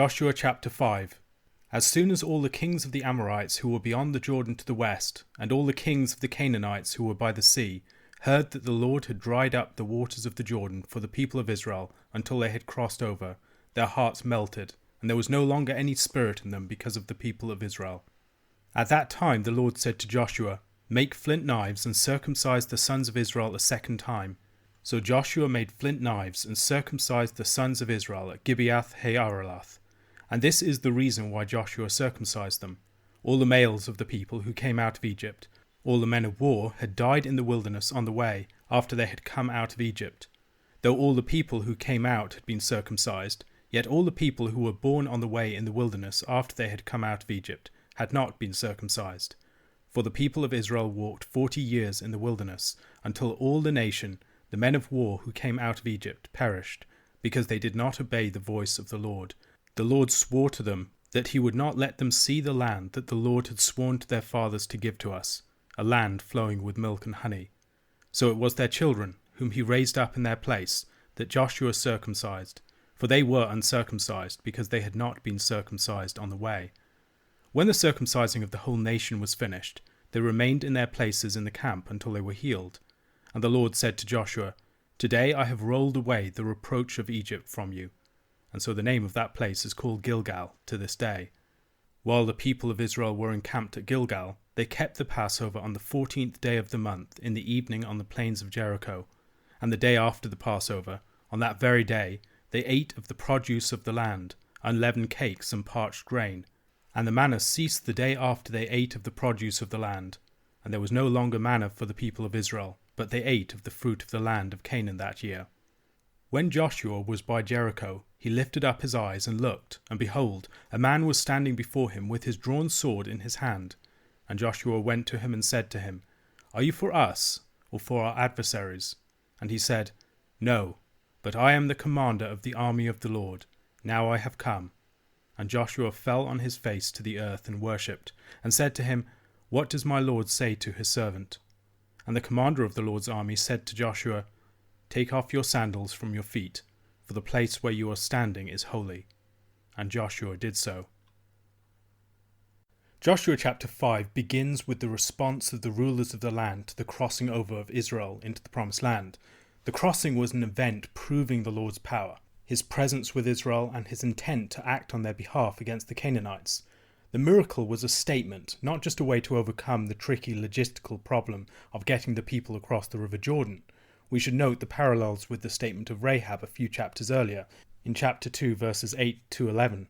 Joshua chapter 5. As soon as all the kings of the Amorites who were beyond the Jordan to the west, and all the kings of the Canaanites who were by the sea, heard that the Lord had dried up the waters of the Jordan for the people of Israel until they had crossed over, their hearts melted, and there was no longer any spirit in them because of the people of Israel. At that time the Lord said to Joshua, "Make flint knives and circumcise the sons of Israel a second time." So Joshua made flint knives and circumcised the sons of Israel at Gibeath-haaraloth. And this is the reason why Joshua circumcised them. All the males of the people who came out of Egypt, all the men of war, had died in the wilderness on the way after they had come out of Egypt. Though all the people who came out had been circumcised, yet all the people who were born on the way in the wilderness after they had come out of Egypt had not been circumcised. For the people of Israel walked 40 years in the wilderness, until all the nation, the men of war who came out of Egypt, perished, because they did not obey the voice of the Lord. The Lord swore to them that he would not let them see the land that the Lord had sworn to their fathers to give to us, a land flowing with milk and honey. So it was their children, whom he raised up in their place, that Joshua circumcised, for they were uncircumcised, because they had not been circumcised on the way. When the circumcising of the whole nation was finished, they remained in their places in the camp until they were healed. And the Lord said to Joshua, "Today I have rolled away the reproach of Egypt from you." And so the name of that place is called Gilgal to this day. While the people of Israel were encamped at Gilgal, they kept the Passover on the 14th day of the month in the evening on the plains of Jericho. And the day after the Passover, on that very day, they ate of the produce of the land, unleavened cakes and parched grain. And the manna ceased the day after they ate of the produce of the land. And there was no longer manna for the people of Israel, but they ate of the fruit of the land of Canaan that year. When Joshua was by Jericho, he lifted up his eyes and looked, and behold, a man was standing before him with his drawn sword in his hand. And Joshua went to him and said to him, "Are you for us, or for our adversaries?" And he said, "No, but I am the commander of the army of the Lord. Now I have come." And Joshua fell on his face to the earth and worshipped, and said to him, "What does my Lord say to his servant?" And the commander of the Lord's army said to Joshua, "Take off your sandals from your feet, for the place where you are standing is holy." And Joshua did so. Joshua chapter 5 begins with the response of the rulers of the land to the crossing over of Israel into the Promised Land. The crossing was an event proving the Lord's power, his presence with Israel, and his intent to act on their behalf against the Canaanites. The miracle was a statement, not just a way to overcome the tricky logistical problem of getting the people across the River Jordan. We should note the parallels with the statement of Rahab a few chapters earlier, in chapter 2 verses 8 to 11.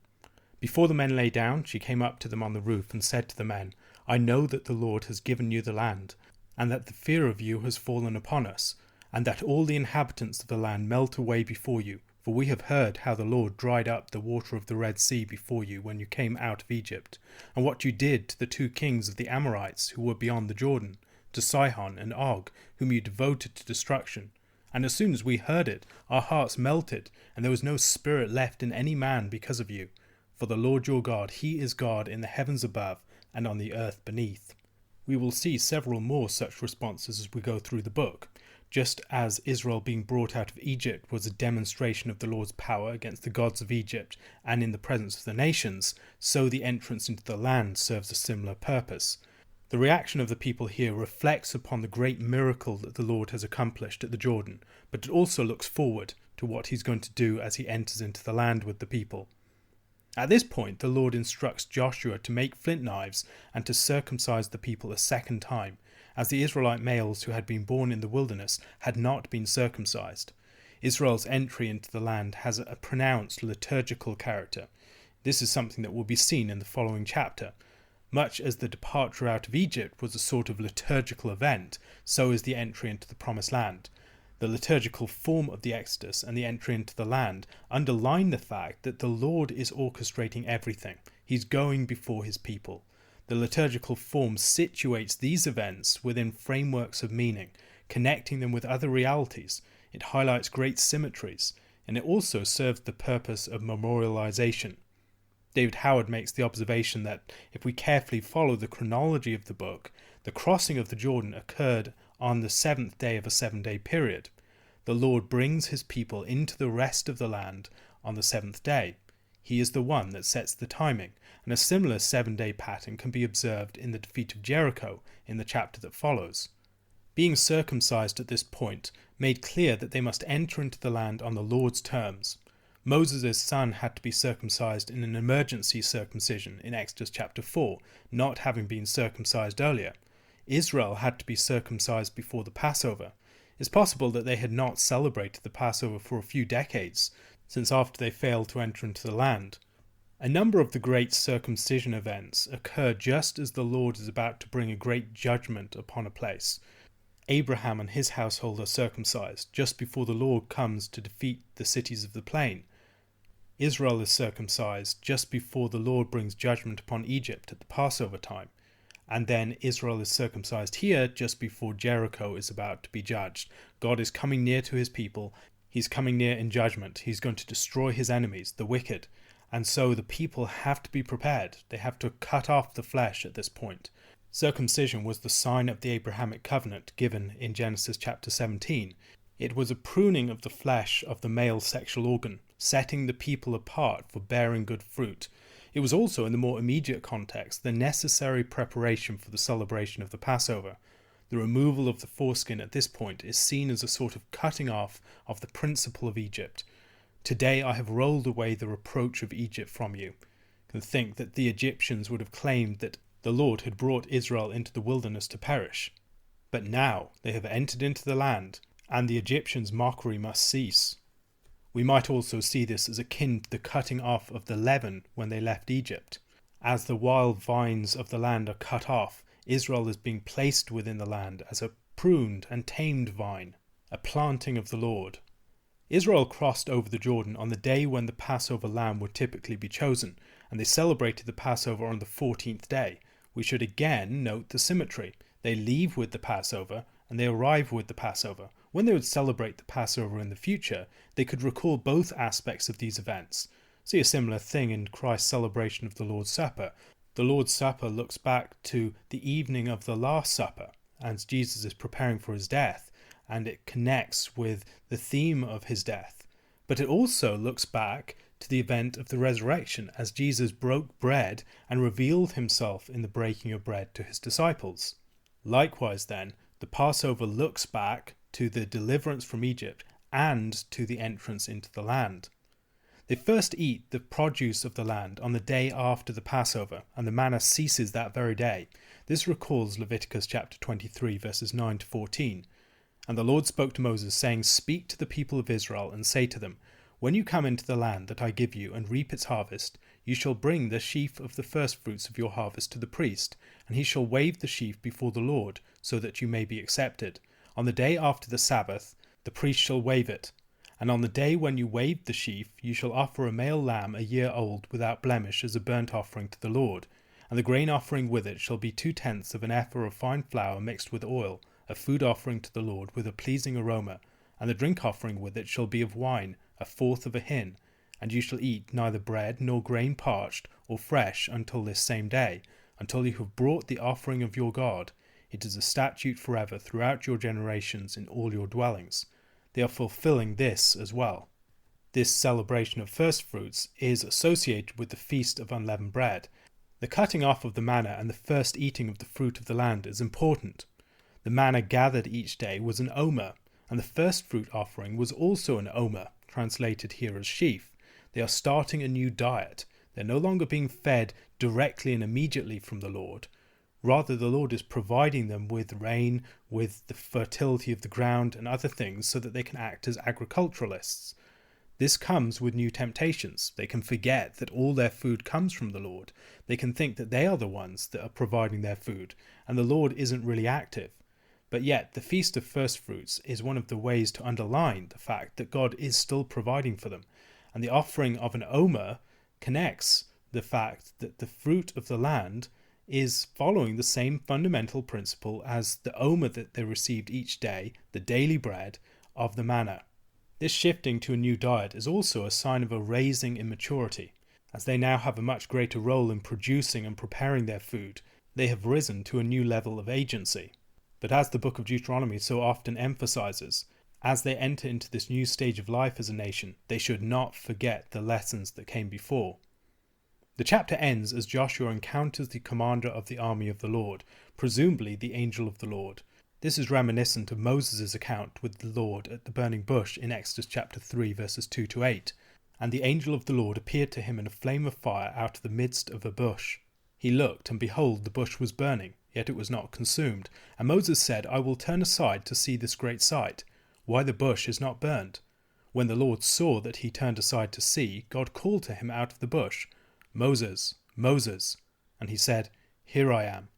Before the men lay down, she came up to them on the roof and said to the men, "I know that the Lord has given you the land, and that the fear of you has fallen upon us, and that all the inhabitants of the land melt away before you. For we have heard how the Lord dried up the water of the Red Sea before you when you came out of Egypt, and what you did to the 2 kings of the Amorites who were beyond the Jordan, to Sihon and Og, whom you devoted to destruction. And as soon as we heard it, our hearts melted, and there was no spirit left in any man because of you. For the Lord your God, he is God in the heavens above and on the earth beneath." We will see several more such responses as we go through the book. Just as Israel being brought out of Egypt was a demonstration of the Lord's power against the gods of Egypt and in the presence of the nations, so the entrance into the land serves a similar purpose. The reaction of the people here reflects upon the great miracle that the Lord has accomplished at the Jordan, but it also looks forward to what he's going to do as he enters into the land with the people. At this point, the Lord instructs Joshua to make flint knives and to circumcise the people a second time, as the Israelite males who had been born in the wilderness had not been circumcised. Israel's entry into the land has a pronounced liturgical character. This is something that will be seen in the following chapter. Much as the departure out of Egypt was a sort of liturgical event, so is the entry into the Promised Land. The liturgical form of the Exodus and the entry into the land underline the fact that the Lord is orchestrating everything. He's going before his people. The liturgical form situates these events within frameworks of meaning, connecting them with other realities. It highlights great symmetries, and it also serves the purpose of memorialization. David Howard makes the observation that if we carefully follow the chronology of the book, the crossing of the Jordan occurred on the 7th day of a 7-day period. The Lord brings his people into the rest of the land on the 7th day. He is the one that sets the timing, and a similar 7-day pattern can be observed in the defeat of Jericho in the chapter that follows. Being circumcised at this point made clear that they must enter into the land on the Lord's terms. Moses' son had to be circumcised in an emergency circumcision in Exodus chapter 4, not having been circumcised earlier. Israel had to be circumcised before the Passover. It's possible that they had not celebrated the Passover for a few decades, since after they failed to enter into the land. A number of the great circumcision events occur just as the Lord is about to bring a great judgment upon a place. Abraham and his household are circumcised just before the Lord comes to defeat the cities of the plain. Israel is circumcised just before the Lord brings judgment upon Egypt at the Passover time. And then Israel is circumcised here just before Jericho is about to be judged. God is coming near to his people. He's coming near in judgment. He's going to destroy his enemies, the wicked. And so the people have to be prepared. They have to cut off the flesh at this point. Circumcision was the sign of the Abrahamic covenant given in Genesis chapter 17. It was a pruning of the flesh of the male sexual organ, setting the people apart for bearing good fruit. It was also, in the more immediate context, the necessary preparation for the celebration of the Passover. The removal of the foreskin at this point is seen as a sort of cutting off of the principle of Egypt. Today I have rolled away the reproach of Egypt from you. You can think that the Egyptians would have claimed that the Lord had brought Israel into the wilderness to perish. But now they have entered into the land, and the Egyptians' mockery must cease. We might also see this as akin to the cutting off of the leaven when they left Egypt. As the wild vines of the land are cut off, Israel is being placed within the land as a pruned and tamed vine, a planting of the Lord. Israel crossed over the Jordan on the day when the Passover lamb would typically be chosen, and they celebrated the Passover on the 14th day. We should again note the symmetry. They leave with the Passover, and they arrive with the Passover. When they would celebrate the Passover in the future, they could recall both aspects of these events. See a similar thing in Christ's celebration of the Lord's Supper. The Lord's Supper looks back to the evening of the Last Supper, as Jesus is preparing for his death, and it connects with the theme of his death. But it also looks back to the event of the resurrection, as Jesus broke bread and revealed himself in the breaking of bread to his disciples. Likewise then, the Passover looks back to the deliverance from Egypt and to the entrance into the land. They first eat the produce of the land on the day after the Passover, and the manna ceases that very day. This recalls Leviticus chapter 23, verses 9 to 14. And the Lord spoke to Moses, saying, "Speak to the people of Israel, and say to them, When you come into the land that I give you, and reap its harvest, you shall bring the sheaf of the firstfruits of your harvest to the priest, and he shall wave the sheaf before the Lord, so that you may be accepted. On the day after the Sabbath, the priest shall wave it. And on the day when you wave the sheaf, you shall offer a male lamb a year old without blemish as a burnt offering to the Lord. And the grain offering with it shall be 2/10 of an ephah of fine flour mixed with oil, a food offering to the Lord with a pleasing aroma. And the drink offering with it shall be of wine, 1/4 of a hin. And you shall eat neither bread nor grain parched or fresh until this same day, until you have brought the offering of your God. It is a statute forever throughout your generations in all your dwellings." They are fulfilling this as well. This celebration of firstfruits is associated with the Feast of Unleavened Bread. The cutting off of the manna and the first eating of the fruit of the land is important. The manna gathered each day was an omer, and the first fruit offering was also an omer, translated here as sheaf. They are starting a new diet. They're no longer being fed directly and immediately from the Lord. Rather, the Lord is providing them with rain, with the fertility of the ground and other things so that they can act as agriculturalists. This comes with new temptations. They can forget that all their food comes from the Lord. They can think that they are the ones that are providing their food, and the Lord isn't really active. But yet, the Feast of Firstfruits is one of the ways to underline the fact that God is still providing for them. And the offering of an omer connects the fact that the fruit of the land is following the same fundamental principle as the omer that they received each day, the daily bread of the manna. This shifting to a new diet is also a sign of a raising in maturity. As they now have a much greater role in producing and preparing their food, they have risen to a new level of agency. But as the book of Deuteronomy so often emphasizes, As they enter into this new stage of life as a nation, they should not forget the lessons that came before. The chapter ends as Joshua encounters the commander of the army of the Lord, presumably the angel of the Lord. This is reminiscent of Moses' account with the Lord at the burning bush in Exodus chapter 3 verses 2 to 8. And the angel of the Lord appeared to him in a flame of fire out of the midst of a bush. He looked, and behold, the bush was burning, yet it was not consumed. And Moses said, I will turn aside to see this great sight, why the bush is not burned. When the Lord saw that he turned aside to see, God called to him out of the bush, Moses, Moses. And he said, Here I am.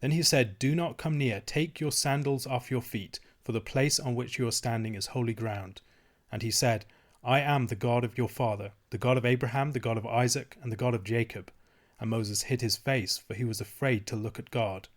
Then he said, Do not come near, take your sandals off your feet, for the place on which you are standing is holy ground. And he said, I am the God of your father, the God of Abraham, the God of Isaac, and the God of Jacob. And Moses hid his face, for he was afraid to look at God.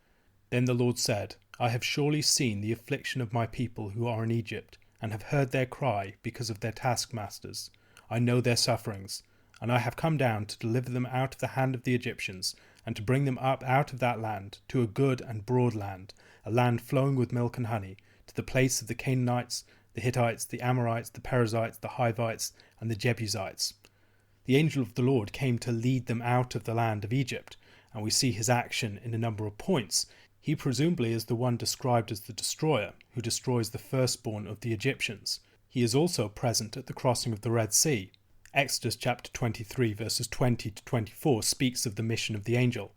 Then the Lord said, I have surely seen the affliction of my people who are in Egypt, and have heard their cry because of their taskmasters. I know their sufferings, and I have come down to deliver them out of the hand of the Egyptians, and to bring them up out of that land to a good and broad land, a land flowing with milk and honey, to the place of the Canaanites, the Hittites, the Amorites, the Perizzites, the Hivites, and the Jebusites. The angel of the Lord came to lead them out of the land of Egypt, and we see his action in a number of points. He presumably is the one described as the destroyer, who destroys the firstborn of the Egyptians. He is also present at the crossing of the Red Sea. Exodus chapter 23 verses 20 to 24 speaks of the mission of the angel.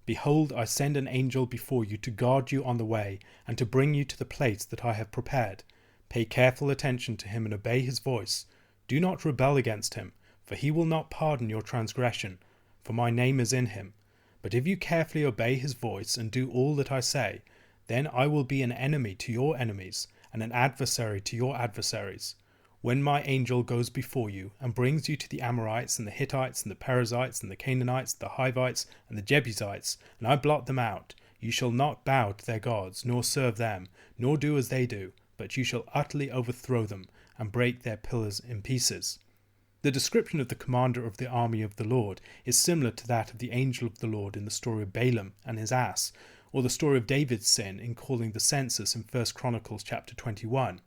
Behold, I send an angel before you to guard you on the way, and to bring you to the place that I have prepared. Pay careful attention to him and obey his voice. Do not rebel against him, for he will not pardon your transgression, for my name is in him. But if you carefully obey his voice and do all that I say, then I will be an enemy to your enemies, and an adversary to your adversaries. When my angel goes before you, and brings you to the Amorites, and the Hittites, and the Perizzites, and the Canaanites, the Hivites, and the Jebusites, and I blot them out, you shall not bow to their gods, nor serve them, nor do as they do, but you shall utterly overthrow them, and break their pillars in pieces. The description of the commander of the army of the Lord is similar to that of the angel of the Lord in the story of Balaam and his ass, or the story of David's sin in calling the census in 1 Chronicles chapter 21.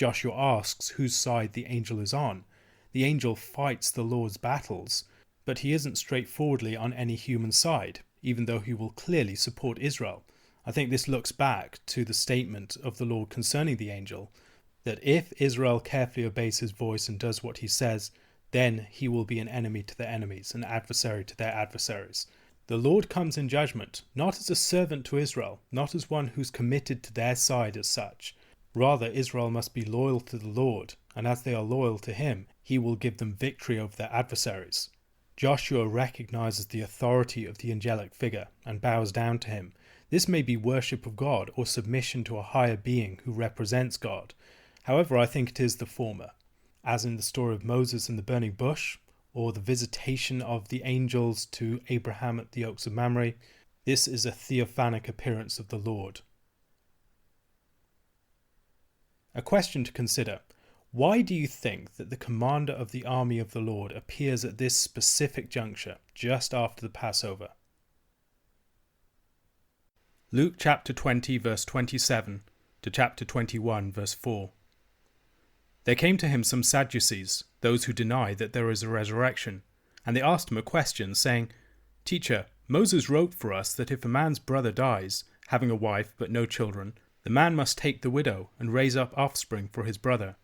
Joshua asks whose side the angel is on. The angel fights the Lord's battles, but he isn't straightforwardly on any human side, even though he will clearly support Israel. I think this looks back to the statement of the Lord concerning the angel, that if Israel carefully obeys his voice and does what he says, then he will be an enemy to their enemies, an adversary to their adversaries. The Lord comes in judgment, not as a servant to Israel, not as one who's committed to their side as such. Rather, Israel must be loyal to the Lord, and as they are loyal to him, he will give them victory over their adversaries. Joshua recognizes the authority of the angelic figure and bows down to him. This may be worship of God or submission to a higher being who represents God. However, I think it is the former, as in the story of Moses in the burning bush, or the visitation of the angels to Abraham at the oaks of Mamre. This is a theophanic appearance of the Lord. A question to consider. Why do you think that the commander of the army of the Lord appears at this specific juncture, just after the Passover? Luke chapter 20 verse 27 to chapter 21 verse 4. There came to him some Sadducees, those who deny that there is a resurrection, and they asked him a question, saying, Teacher, Moses wrote for us that if a man's brother dies, having a wife but no children, the man must take the widow and raise up offspring for his brother.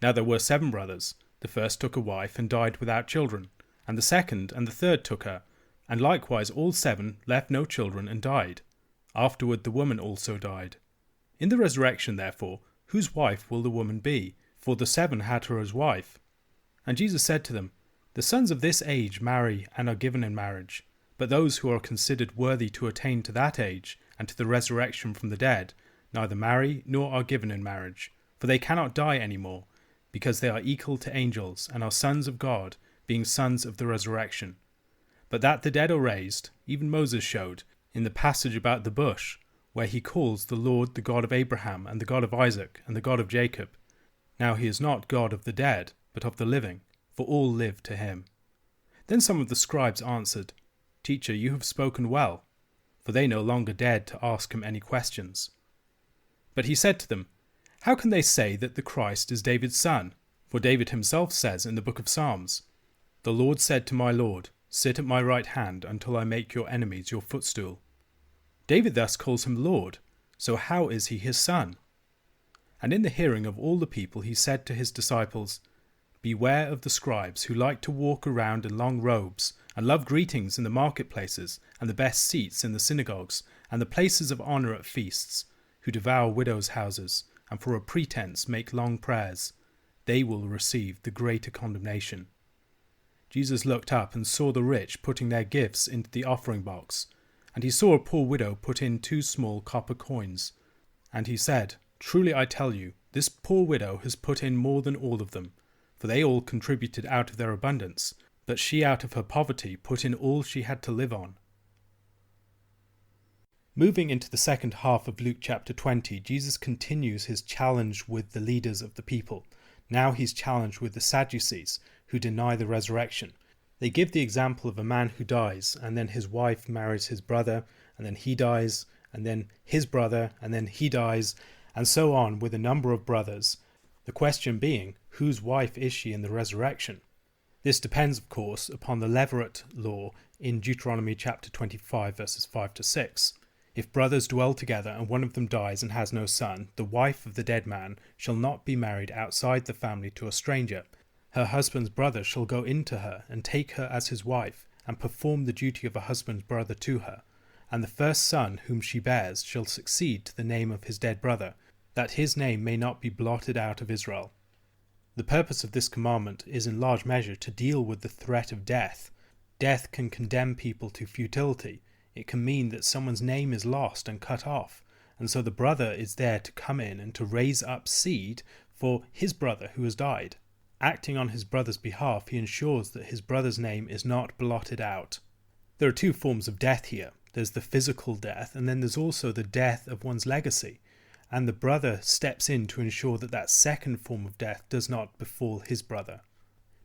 Now there were 7 brothers. The first took a wife and died without children, and the second and the third took her, and likewise all 7 left no children and died. Afterward the woman also died. In the resurrection, therefore, whose wife will the woman be? For the 7 had her as wife. And Jesus said to them, The sons of this age marry and are given in marriage, but those who are considered worthy to attain to that age and to the resurrection from the dead neither marry nor are given in marriage, for they cannot die any more, because they are equal to angels and are sons of God, being sons of the resurrection. But that the dead are raised, even Moses showed, in the passage about the bush, where he calls the Lord the God of Abraham and the God of Isaac and the God of Jacob. Now he is not God of the dead, but of the living, for all live to him. Then some of the scribes answered, Teacher, you have spoken well, for they no longer dared to ask him any questions. But he said to them, How can they say that the Christ is David's son? For David himself says in the book of Psalms, "The Lord said to my Lord, sit at my right hand until I make your enemies your footstool." David thus calls him Lord, so how is he his son? And in the hearing of all the people he said to his disciples, "Beware of the scribes who like to walk around in long robes, and love greetings in the marketplaces, and the best seats in the synagogues, and the places of honour at feasts, who devour widows' houses, and for a pretense make long prayers. They will receive the greater condemnation." Jesus looked up and saw the rich putting their gifts into the offering box, and he saw a poor widow put in 2 small copper coins. And he said, "Truly I tell you, this poor widow has put in more than all of them, for they all contributed out of their abundance, but she out of her poverty put in all she had to live on." Moving into the second half of Luke chapter 20, Jesus continues his challenge with the leaders of the people. Now he's challenged with the Sadducees, who deny the resurrection. They give the example of a man who dies, and then his wife marries his brother, and then he dies, and then his brother, and then he dies, and so on with a number of brothers. The question being, whose wife is she in the resurrection? This depends, of course, upon the levirate law in Deuteronomy chapter 25, verses 5 to 6. If brothers dwell together and one of them dies and has no son, the wife of the dead man shall not be married outside the family to a stranger. Her husband's brother shall go in to her and take her as his wife, and perform the duty of a husband's brother to her. And the first son whom she bears shall succeed to the name of his dead brother, that his name may not be blotted out of Israel. The purpose of this commandment is in large measure to deal with the threat of death. Death can condemn people to futility. It can mean that someone's name is lost and cut off, and so the brother is there to come in and to raise up seed for his brother who has died. Acting on his brother's behalf, he ensures that his brother's name is not blotted out. There are 2 forms of death here. There's the physical death, and then there's also the death of one's legacy. And the brother steps in to ensure that that second form of death does not befall his brother.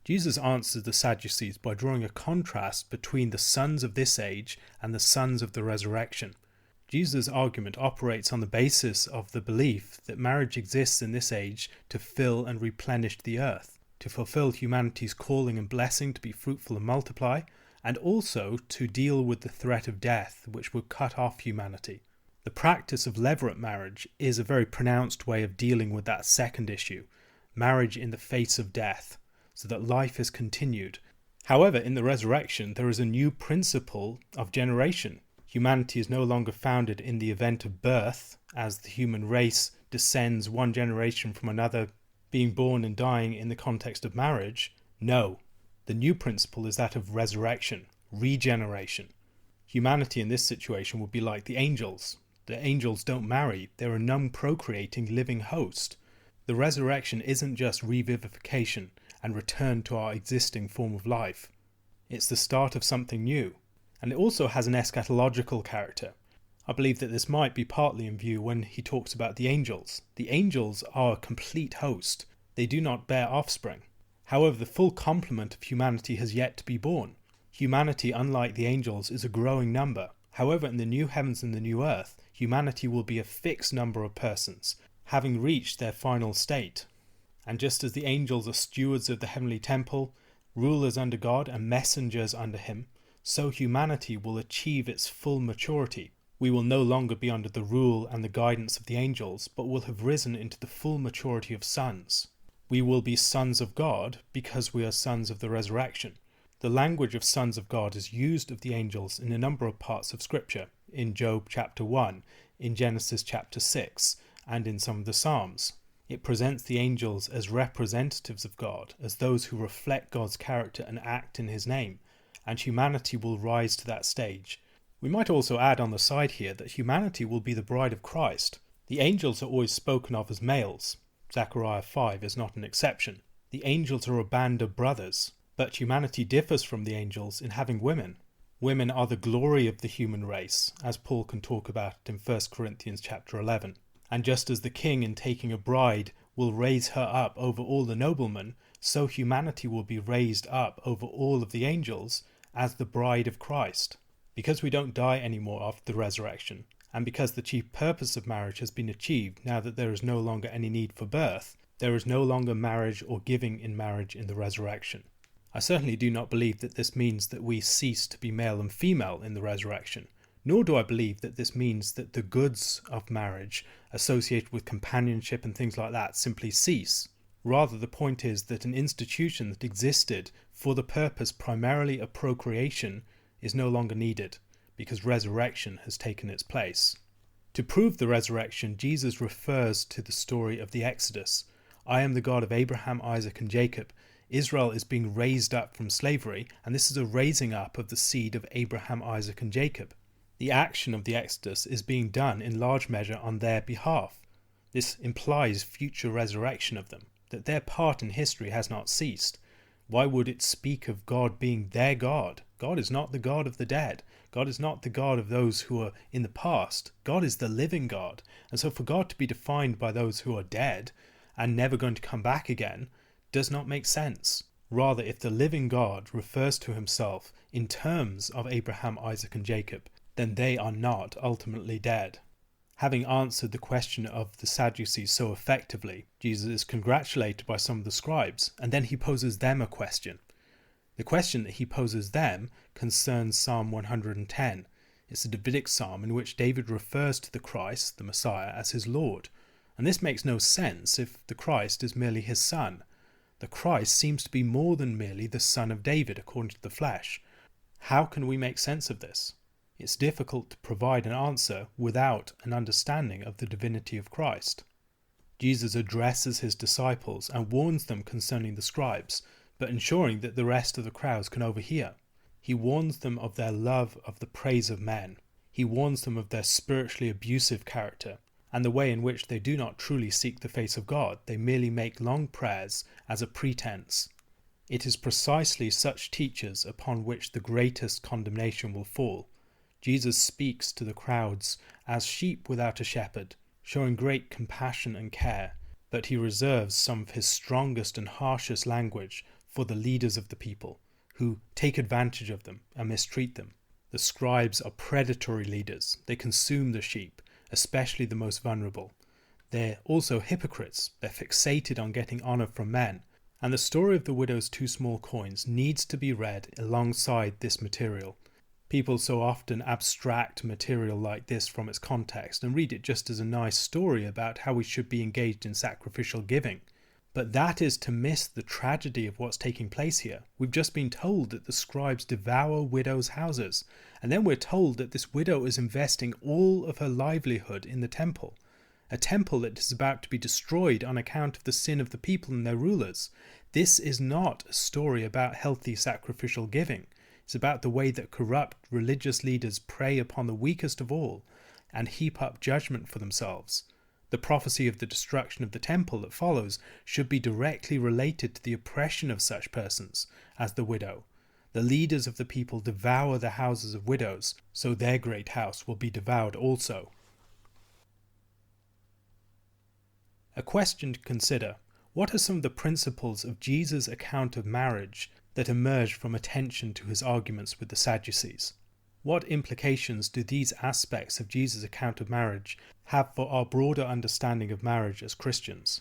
Jesus answers the Sadducees by drawing a contrast between the sons of this age and the sons of the resurrection. Jesus' argument operates on the basis of the belief that marriage exists in this age to fill and replenish the earth, to fulfill humanity's calling and blessing to be fruitful and multiply, and also to deal with the threat of death, which would cut off humanity. The practice of levirate marriage is a very pronounced way of dealing with that second issue, marriage in the face of death, so that life is continued. However, in the resurrection, there is a new principle of generation. Humanity is no longer founded in the event of birth, as the human race descends one generation from another, being born and dying in the context of marriage. No, the new principle is that of resurrection, regeneration. Humanity in this situation would be like the angels. The angels don't marry, they're a non-procreating living host. The resurrection isn't just revivification and return to our existing form of life. It's the start of something new, and it also has an eschatological character. I believe that this might be partly in view when he talks about the angels. The angels are a complete host. They do not bear offspring. However, the full complement of humanity has yet to be born. Humanity, unlike the angels, is a growing number. However, in the new heavens and the new earth, humanity will be a fixed number of persons, having reached their final state. And just as the angels are stewards of the heavenly temple, rulers under God and messengers under him, so humanity will achieve its full maturity. We will no longer be under the rule and the guidance of the angels, but will have risen into the full maturity of sons. We will be sons of God because we are sons of the resurrection. The language of sons of God is used of the angels in a number of parts of Scripture, in Job chapter 1, in Genesis chapter 6, and in some of the Psalms. It presents the angels as representatives of God, as those who reflect God's character and act in his name, and humanity will rise to that stage. We might also add on the side here that humanity will be the bride of Christ. The angels are always spoken of as males. Zechariah 5 is not an exception. The angels are a band of brothers, but humanity differs from the angels in having women. Women are the glory of the human race, as Paul can talk about in 1 Corinthians chapter 11. And just as the king in taking a bride will raise her up over all the noblemen, so humanity will be raised up over all of the angels as the bride of Christ. Because we don't die anymore after the resurrection, And because the chief purpose of marriage has been achieved now that there is no longer any need for birth, there is no longer marriage or giving in marriage in the resurrection. I certainly do not believe that this means that we cease to be male and female in the resurrection, nor do I believe that this means that the goods of marriage associated with companionship and things like that simply cease. Rather, the point is that an institution that existed for the purpose primarily of procreation is no longer needed, because resurrection has taken its place. To prove the resurrection, Jesus refers to the story of the Exodus. I am the God of Abraham, Isaac, and Jacob. Israel is being raised up from slavery, and this is a raising up of the seed of Abraham, Isaac, and Jacob. The action of the Exodus is being done in large measure on their behalf. This implies future resurrection of them, that their part in history has not ceased. Why would it speak of God being their God? God is not the God of the dead. God is not the God of those who are in the past. God is the living God. And so for God to be defined by those who are dead and never going to come back again does not make sense. Rather, if the living God refers to himself in terms of Abraham, Isaac, and Jacob, then they are not ultimately dead. Having answered the question of the Sadducees so effectively, Jesus is congratulated by some of the scribes, and then he poses them a question. The question that he poses them concerns Psalm 110. It's a Davidic psalm in which David refers to the Christ, the Messiah, as his Lord. And this makes no sense if the Christ is merely his son. The Christ seems to be more than merely the son of David according to the flesh. How can we make sense of this? It's difficult to provide an answer without an understanding of the divinity of Christ. Jesus addresses his disciples and warns them concerning the scribes, but ensuring that the rest of the crowds can overhear. He warns them of their love of the praise of men. He warns them of their spiritually abusive character, and the way in which they do not truly seek the face of God. They merely make long prayers as a pretense. It is precisely such teachers upon which the greatest condemnation will fall. Jesus speaks to the crowds as sheep without a shepherd, showing great compassion and care, but he reserves some of his strongest and harshest language for the leaders of the people, who take advantage of them and mistreat them. The scribes are predatory leaders. They consume the sheep, especially the most vulnerable. They're also hypocrites. They're fixated on getting honor from men. And the story of the widow's 2 small coins needs to be read alongside this material. People so often abstract material like this from its context and read it just as a nice story about how we should be engaged in sacrificial giving. But that is to miss the tragedy of what's taking place here. We've just been told that the scribes devour widows' houses, and then we're told that this widow is investing all of her livelihood in the temple, a temple that is about to be destroyed on account of the sin of the people and their rulers. This is not a story about healthy sacrificial giving. It's about the way that corrupt religious leaders prey upon the weakest of all and heap up judgment for themselves. The prophecy of the destruction of the temple that follows should be directly related to the oppression of such persons as the widow. The leaders of the people devour the houses of widows, so their great house will be devoured also. A question to consider: what are some of the principles of Jesus' account of marriage that emerge from attention to his arguments with the Sadducees? What implications do these aspects of Jesus' account of marriage have for our broader understanding of marriage as Christians?